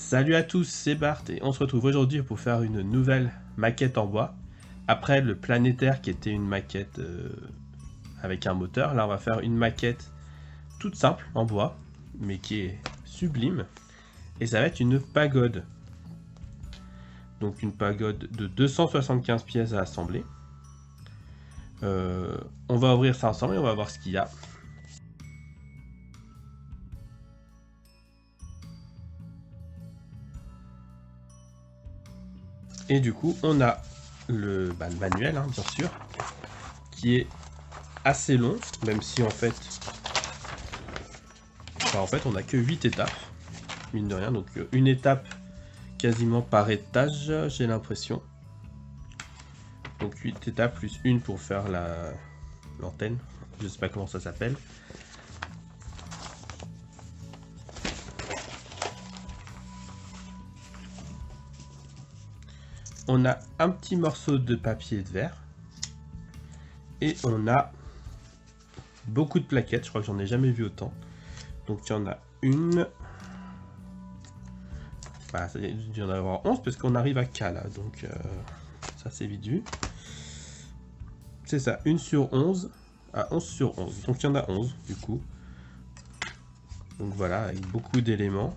Salut à tous, c'est Bart et on se retrouve aujourd'hui pour faire une nouvelle maquette en bois. Après le planétaire qui était une maquette avec un moteur, là on va faire une maquette toute simple en bois, mais qui est sublime. Et ça va être une pagode. Donc une pagode de 275 pièces à assembler. On va ouvrir ça ensemble et on va voir ce qu'il y a. Et du coup, on a le manuel, hein, bien sûr, qui est assez long, même si en fait, on n'a que 8 étapes, mine de rien, donc une étape quasiment par étage, j'ai l'impression. Donc 8 étapes plus une pour faire l'antenne, je sais pas comment ça s'appelle. On a un petit morceau de papier de verre. Et on a beaucoup de plaquettes, je crois que j'en ai jamais vu autant. Donc il y en a une. Bah, il y en a avoir 11 parce qu'on arrive à K là, donc ça c'est vite vu. C'est ça, 1 sur 11 à 11 sur 11. Donc il y en a 11 du coup. Donc voilà, avec beaucoup d'éléments.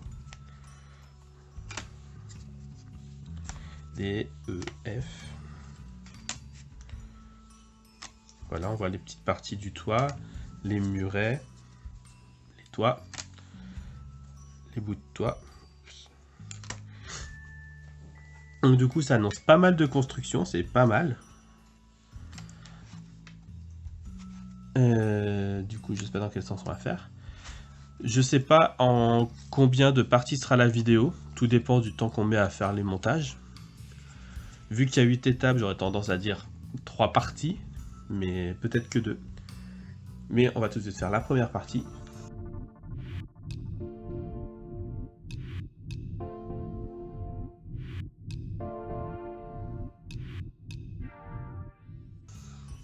D, E, F. Voilà, on voit les petites parties du toit, les murets, les toits, les bouts de toit. Donc du coup, ça annonce pas mal de construction, c'est pas mal. Du coup, je sais pas dans quel sens on va faire. Je sais pas en combien de parties sera la vidéo. Tout dépend du temps qu'on met à faire les montages. Vu qu'il y a 8 étapes, j'aurais tendance à dire 3 parties. Mais peut-être que 2. Mais on va tout de suite faire la première partie.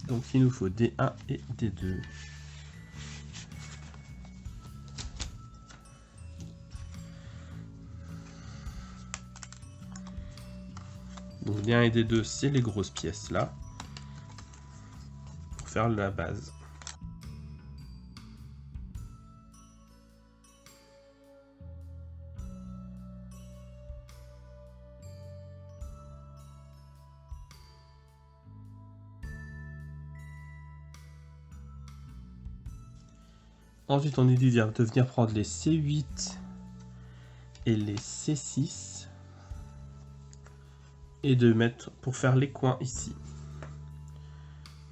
Donc il nous faut D1 et D2. Donc D1 et D2, c'est les grosses pièces là. Pour faire la base. Ensuite, on est dit de venir prendre les C8 et les C6 et de mettre pour faire les coins ici.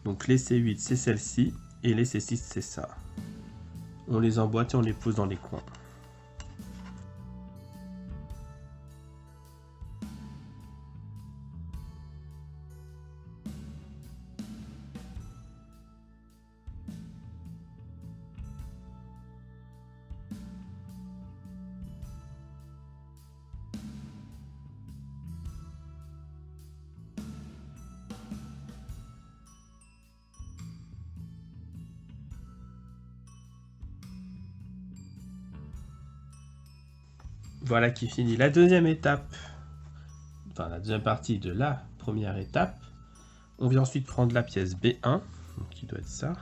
Donc les C8 c'est celle-ci et les C6 c'est ça. On les emboîte et on les pose dans les coins. Voilà qui finit la deuxième étape, enfin la deuxième partie de la première étape. On vient ensuite prendre la pièce B1, qui doit être ça.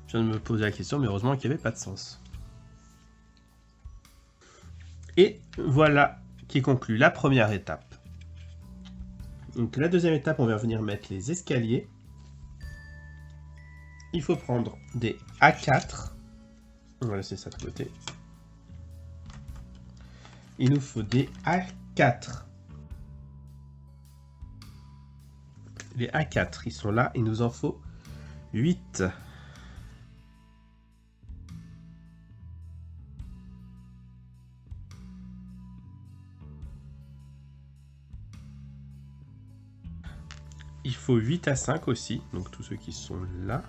Je viens de me poser la question, mais heureusement qu'il n'y avait pas de sens. Et voilà qui conclut la première étape. Donc la deuxième étape, on va venir mettre les escaliers. Il faut prendre des A4. On va laisser ça de côté. Il nous faut des A4. Les A4, ils sont là. Il nous en faut 8. Il faut 8 à 5 aussi, donc tous ceux qui sont là.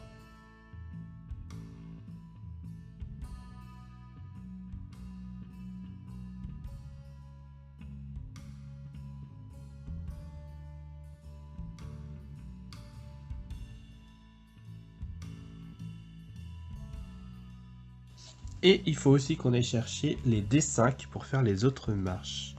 Et il faut aussi qu'on aille chercher les D5 pour faire les autres marches.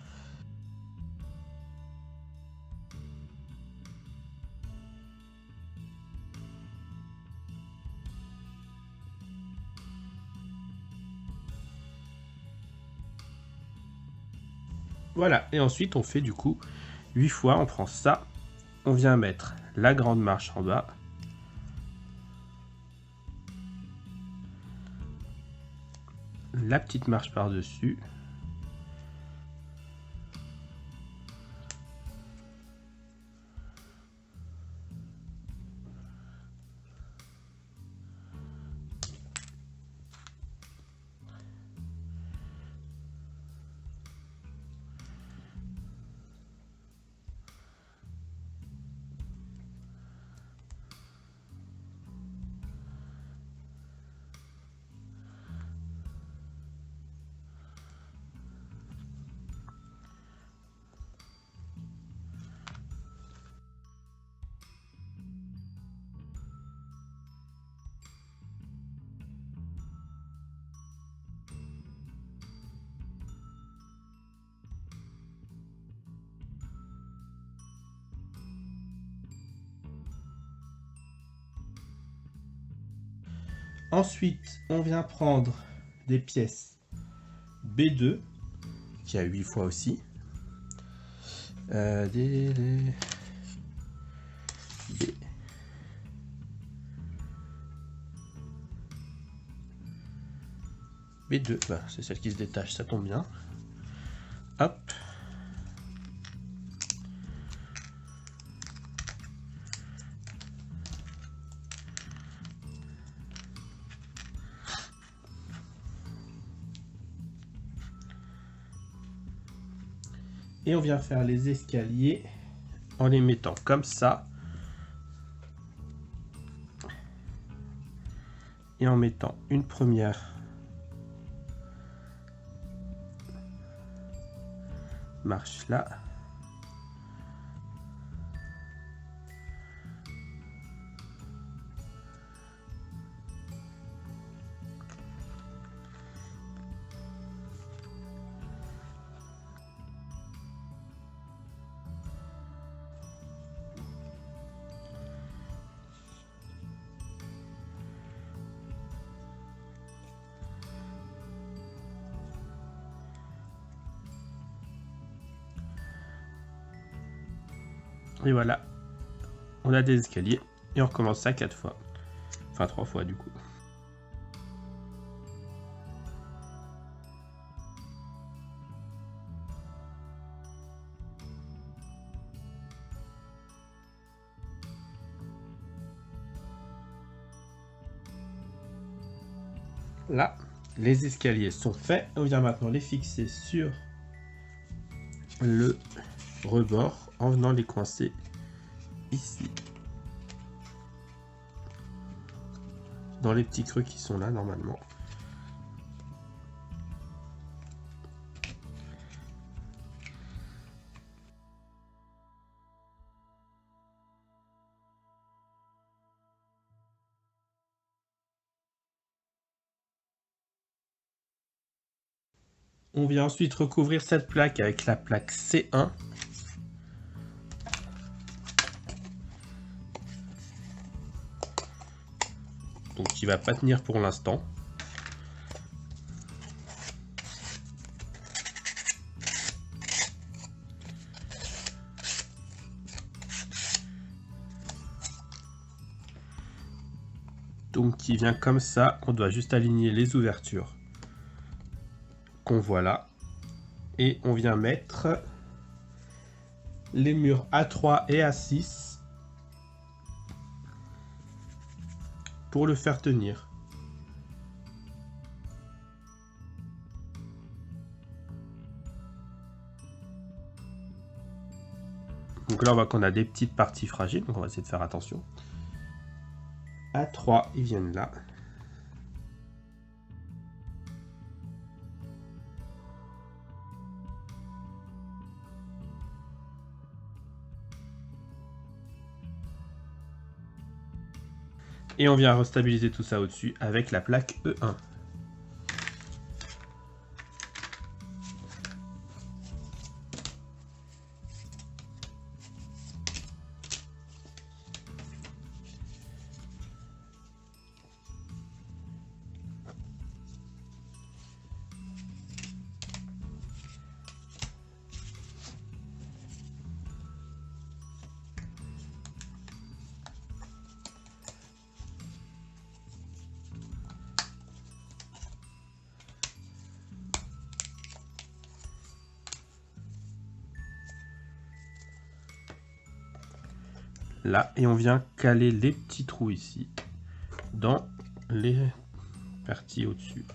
Voilà, et ensuite on fait du coup 8 fois, on prend ça, on vient mettre la grande marche en bas. La petite marche par-dessus. Ensuite, on vient prendre des pièces B2, qui a 8 fois aussi. B. B2, bah, c'est celle qui se détache, ça tombe bien. Hop. Et on vient faire les escaliers en les mettant comme ça. Et en mettant une première marche là. Et voilà, on a des escaliers et on recommence ça 4 fois. Enfin 3 fois du coup. Là, les escaliers sont faits. On vient maintenant les fixer sur le rebord en venant les coincer ici. Dans les petits creux qui sont là normalement. On vient ensuite recouvrir cette plaque avec la plaque C1. Donc qui va pas tenir pour l'instant. donc qui vient comme ça. On doit juste aligner les ouvertures qu'on voit là. Et on vient mettre les murs A3 et A6 pour le faire tenir. Donc là, on voit qu'on a des petites parties fragiles, donc on va essayer de faire attention. A3, ils viennent là. Et on vient restabiliser tout ça au-dessus avec la plaque E1. Là, et on vient caler les petits trous ici dans les parties au-dessus.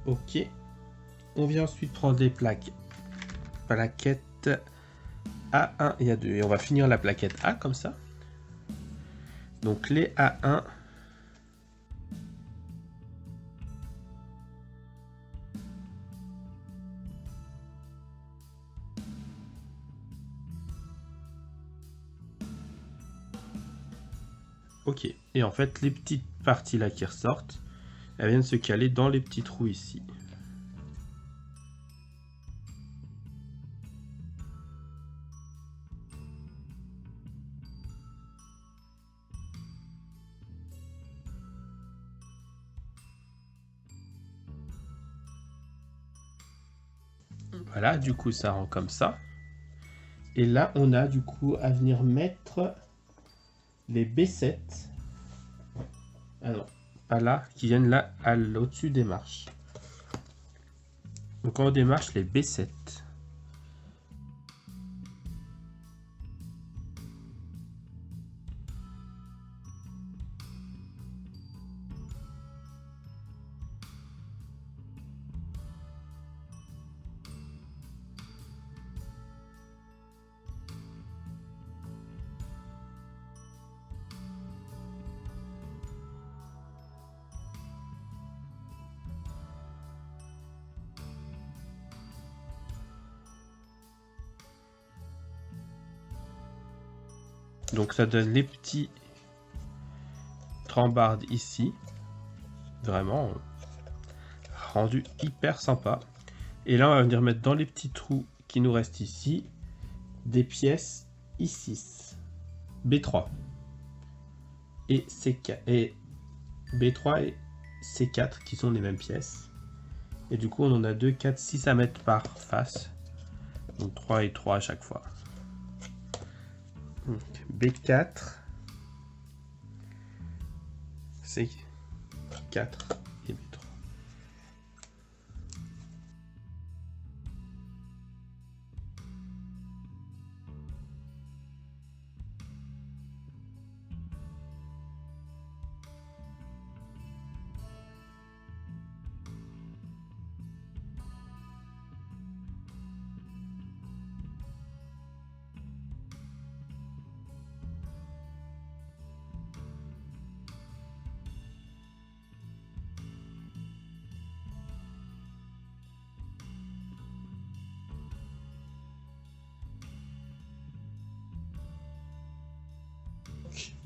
Ok, on vient ensuite prendre les plaquettes A1 et A2 et on va finir la plaquette A comme ça. Donc les A1, ok, et en fait les petites parties là qui ressortent, elles viennent se caler dans les petits trous ici. Voilà, du coup ça rend comme ça. Et là on a du coup à venir mettre les B7. Ah non, pas là, qui viennent là au-dessus des marches. Donc on démarche les B7. Donc ça donne les petits trembardes ici. Vraiment rendu hyper sympa. Et là on va venir mettre dans les petits trous qui nous restent ici des pièces I6, B3 et C4 et B3 et C4 qui sont les mêmes pièces. Et du coup on en a 2, 4, 6 à mettre par face. Donc 3 et 3 à chaque fois. Donc, B4, C4 et B3.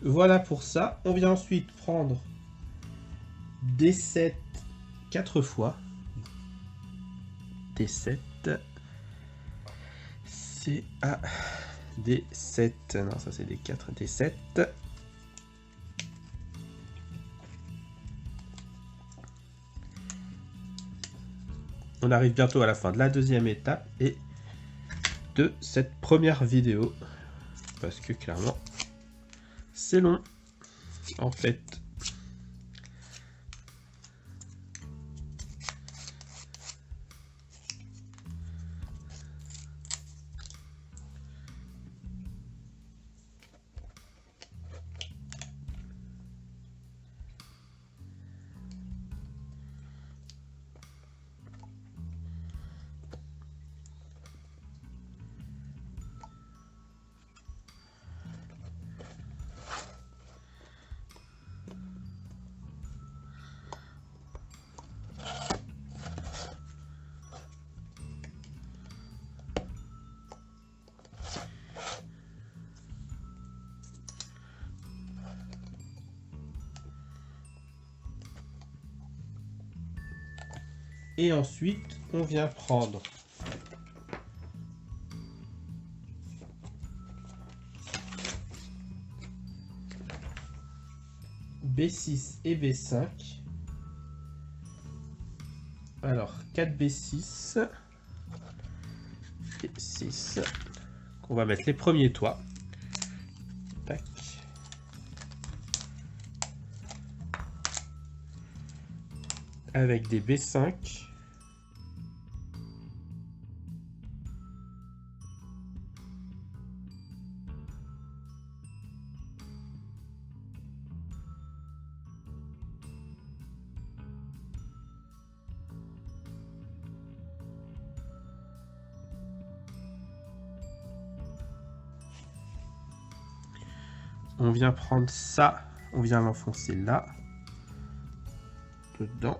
Donc voilà pour ça. On vient ensuite prendre D7 4 fois. D7 CA D7. Non, ça c'est D4 D7. On arrive bientôt à la fin de la deuxième étape et de cette première vidéo. Parce que clairement, c'est long. En fait. Et ensuite, on vient prendre B6 et B5. Alors, 4B6 et 6. On va mettre les premiers toits. Tac. Avec des B5. On vient prendre ça, on vient l'enfoncer là, dedans.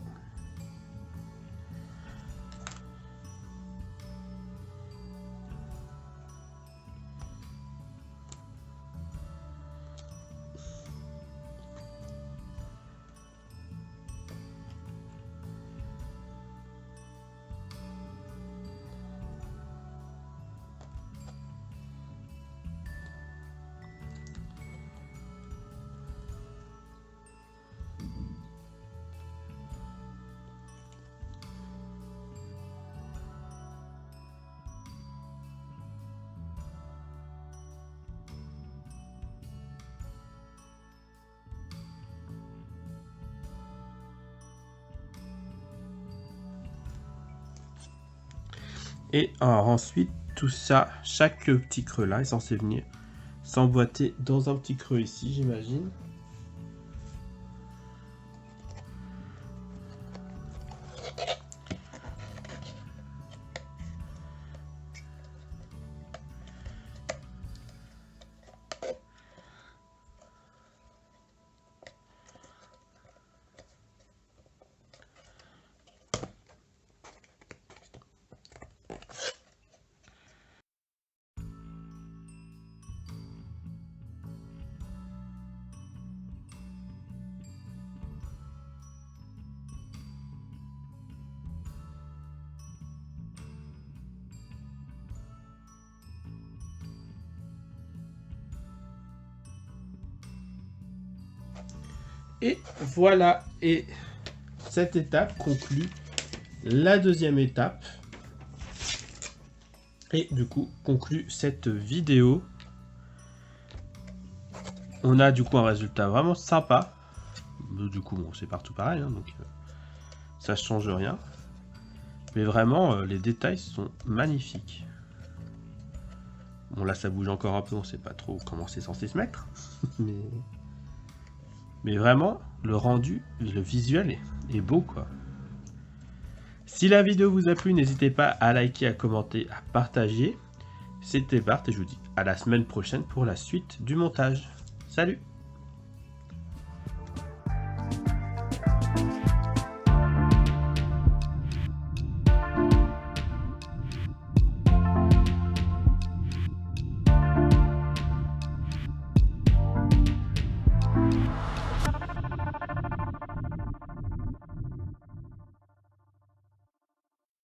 Et alors ensuite, tout ça, chaque petit creux là est censé venir s'emboîter dans un petit creux ici, j'imagine. Et voilà, et cette étape conclut la deuxième étape. Et du coup, conclut cette vidéo. On a du coup un résultat vraiment sympa. Du coup, bon, c'est partout pareil, hein, donc ça change rien. Mais vraiment, les détails sont magnifiques. Bon, là, ça bouge encore un peu, on sait pas trop comment c'est censé se mettre. Mais vraiment, le rendu, le visuel est beau, quoi. Si la vidéo vous a plu, n'hésitez pas à liker, à commenter, à partager. C'était Bart et je vous dis à la semaine prochaine pour la suite du montage. Salut!